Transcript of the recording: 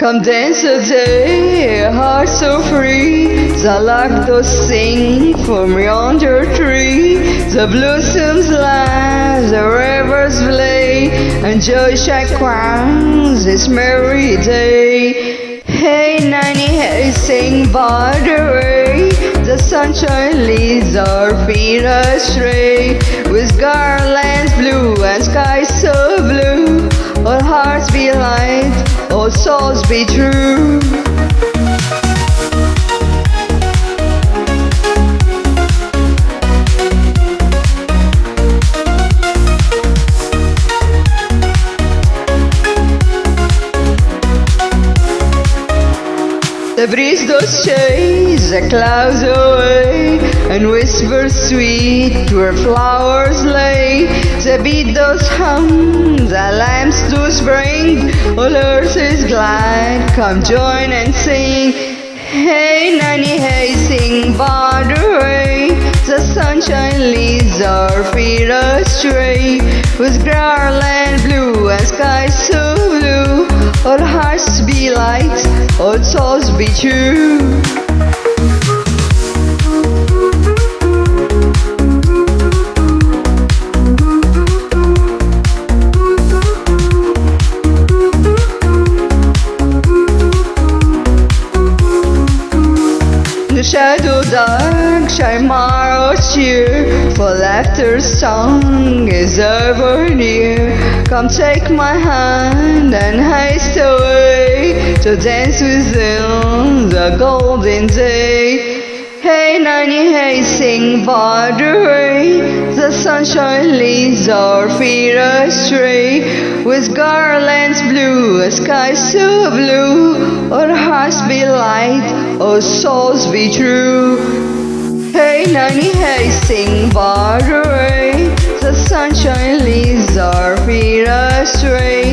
Come dance today, heart so free. The larks sing from yonder tree. The blossoms laugh, the rivers play, and joy shall crown this merry day. Hey, nanny, hey, sing by the way. The sunshine leads our feet astray. With garlands blue and skies so blue, all hearts be light, all souls be true. The breeze does chase the clouds away, and whispers sweet where flowers lay. The beat does hum, the lamps do spring, all earth is glad, come join and sing. Hey, nanny, hey, sing by the way. The sunshine leads our feet astray. With garland blue and sky so blue, all hearts be light, all souls be true. The shadow dark shall mar our cheer, for laughter's song is ever near. Come take my hand and haste away to dance within the golden day. Hey, nanny, hey, sing by the way. The sunshine leads our feet astray. With garlands blue, a sky so blue, all hearts be light, all souls be true. Hey, nanny, hey, sing by the way. The sunshine leads our feet astray.